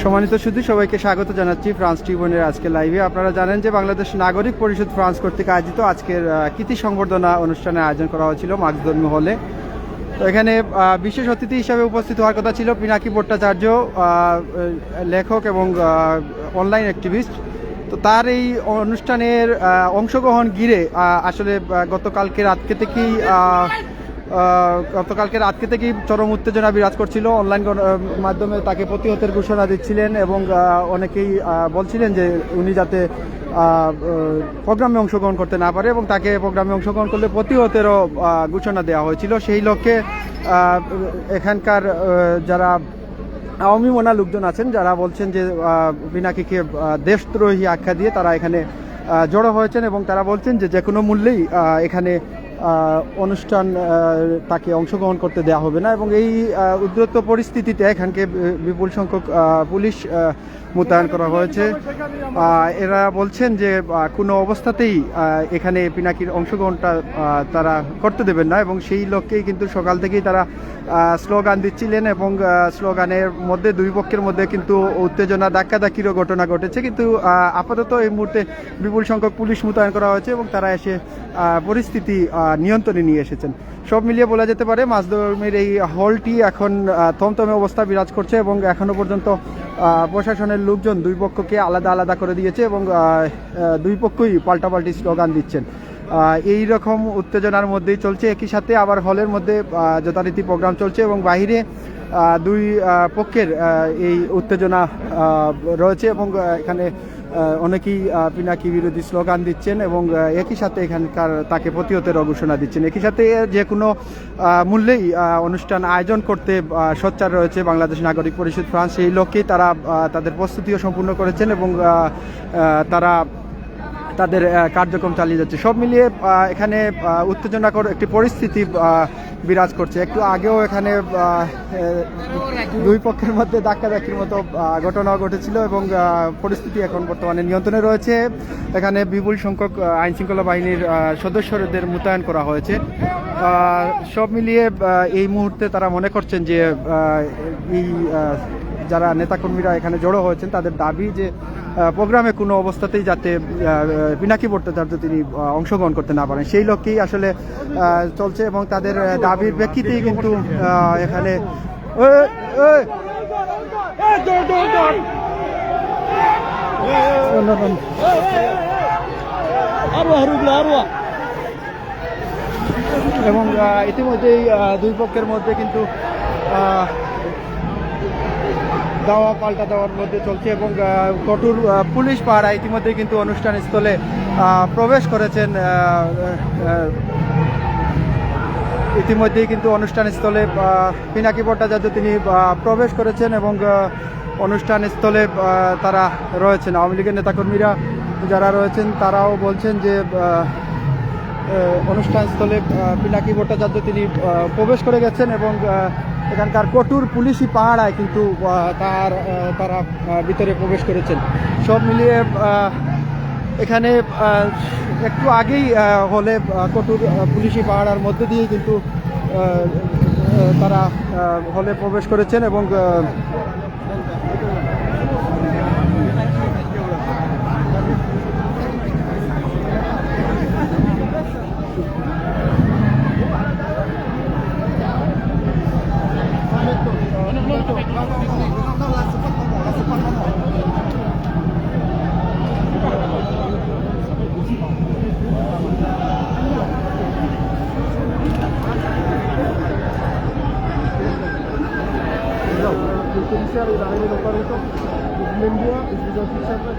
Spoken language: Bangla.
সম্মানিত সুধী, সবাইকে স্বাগত জানাচ্ছি ফ্রান্স ট্রিবিউনের আজকে লাইভে। আপনারা জানেন যে বাংলাদেশ নাগরিক পরিষদ ফ্রান্স কর্তৃক আয়োজিত আজকের কৃতি সংবর্ধনা অনুষ্ঠানের আয়োজন করা হয়েছিল মার্কস ধর্মী হলে। তো এখানে বিশেষ অতিথি হিসাবে উপস্থিত হওয়ার কথা ছিল পিনাকি ভট্টাচার্য, লেখক এবং অনলাইন অ্যাক্টিভিস্ট। তো তার এই অনুষ্ঠানের অংশগ্রহণ ঘিরে আসলে গতকালকে রাতকে থেকেই চরম উত্তেজনা বিরাজ করছিল। অনলাইন মাধ্যমে তাকে প্রতিহতের ঘোষণা দিচ্ছিলেন এবং অনেকেই বলছিলেন যে উনি যাতে প্রোগ্রামে অংশগ্রহণ করতে না পারে এবং তাকে প্রোগ্রামে অংশগ্রহণ করলে প্রতিহতেরও ঘোষণা দেওয়া হয়েছিল। সেই লক্ষ্যে এখানকার যারা আওয়ামী মনা লোকজন আছেন, যারা বলছেন যে পিনাকিকে দেশদ্রোহী আখ্যা দিয়ে তারা এখানে জড়ো হয়েছেন এবং তারা বলছেন যে কোনো মূল্যেই এখানে অনুষ্ঠান তাকে অংশগ্রহণ করতে দেওয়া হবে না এবং এই উদ্রত পরিস্থিতিতে এখানকে বিপুল সংখ্যক পুলিশ মোতায়েন করা হয়েছে। এরা বলছেন যে কোনো অবস্থাতেই এখানে পিনাকির অংশগ্রহণটা তারা করতে দেবেন না এবং সেই লক্ষ্যেই কিন্তু সকাল থেকেই তারা স্লোগান দিচ্ছিলেন এবং স্লোগানের মধ্যে দুই পক্ষের মধ্যে কিন্তু উত্তেজনা ধাক্কাধাক্কিরও ঘটনা ঘটেছে। কিন্তু আপাতত এই মুহূর্তে বিপুল সংখ্যক পুলিশ মোতায়েন করা হয়েছে এবং তারা এসে পরিস্থিতি নিয়ন্ত্রণে নিয়ে এসেছেন। সব মিলিয়ে বলা যেতে পারে মাসদমের এই হলটি এখন থমথমে অবস্থা বিরাজ করছে এবং এখনো পর্যন্ত প্রশাসনের লোকজন দুই পক্ষকে আলাদা আলাদা করে দিয়েছে এবং দুই পক্ষই পাল্টাপাল্টি স্লোগান দিচ্ছেন। এই রকম উত্তেজনার মধ্যেই চলছে। একই সাথে আবার হলের মধ্যে যথারীতি প্রোগ্রাম চলছে এবং বাহিরে দুই পক্ষের এই উত্তেজনা রয়েছে এবং এখানে অনেকেই পিনাকি বিরোধী স্লোগান দিচ্ছেন এবং একই সাথে এখানকার তাকে প্রতিহতের ঘোষণা দিচ্ছেন। একই সাথে যে কোনো মূল্যেই অনুষ্ঠান আয়োজন করতে সোচ্চার রয়েছে বাংলাদেশ নাগরিক পরিষদ ফ্রান্স। এই লক্ষ্যেই তারা তাদের প্রস্তুতিও সম্পূর্ণ করেছেন এবং তারা তাদের কার্যক্রম চালিয়ে যাচ্ছে। সব মিলিয়ে এখানে উত্তেজনাকর একটি পরিস্থিতি বিরাজ করছে। একটু আগেও এখানে দুই পক্ষের মধ্যে ধাক্কাধাক্কির মতো ঘটনা ঘটেছিল এবং পরিস্থিতি এখন বর্তমানে নিয়ন্ত্রণে রয়েছে। এখানে বিপুল সংখ্যক আইনশৃঙ্খলা বাহিনীর সদস্যদের মোতায়েন করা হয়েছে। সব মিলিয়ে এই মুহূর্তে তারা মনে করছেন যে এই যারা নেতাকর্মীরা এখানে জড়ো হয়েছেন তাদের দাবি যে প্রোগ্রামে কোনো অবস্থাতেই যাতে পিনাকি ভট্টাচার্য তিনি অংশগ্রহণ করতে না পারেন, সেই লক্ষ্যেই আসলে চলছে এবং তাদের দাবির প্রেক্ষিতেই কিন্তু এখানে এবং ইতিমধ্যেই দুই পক্ষের মধ্যে কিন্তু দাওয়া পাল্টা দেওয়ার মধ্যে চলছে এবং কঠোর পুলিশ পাহারা ইতিমধ্যেই কিন্তু অনুষ্ঠান স্থলে প্রবেশ করেছেন। ইতিমধ্যেই কিন্তু অনুষ্ঠান স্থলে পিনাকি ভট্টাচার্য তিনি প্রবেশ করেছেন এবং অনুষ্ঠান স্থলে তারা রয়েছেন। আওয়ামী লীগের নেতাকর্মীরা যারা রয়েছেন তারাও বলছেন যে অনুষ্ঠান স্থলে পিনাকি ভট্টাচার্য তিনি প্রবেশ করে গেছেন এবং এখানকার কঠোর পুলিশি পাহারায় কিন্তু তারা ভিতরে প্রবেশ করেছেন। সব মিলিয়ে এখানে একটু আগেই হলে কঠোর পুলিশি পাহারার মধ্যে দিয়েই কিন্তু তারা হলে প্রবেশ করেছেন এবং le commissaire est arrivé dans pas longtemps. Donc même moi, et je vous affiche après.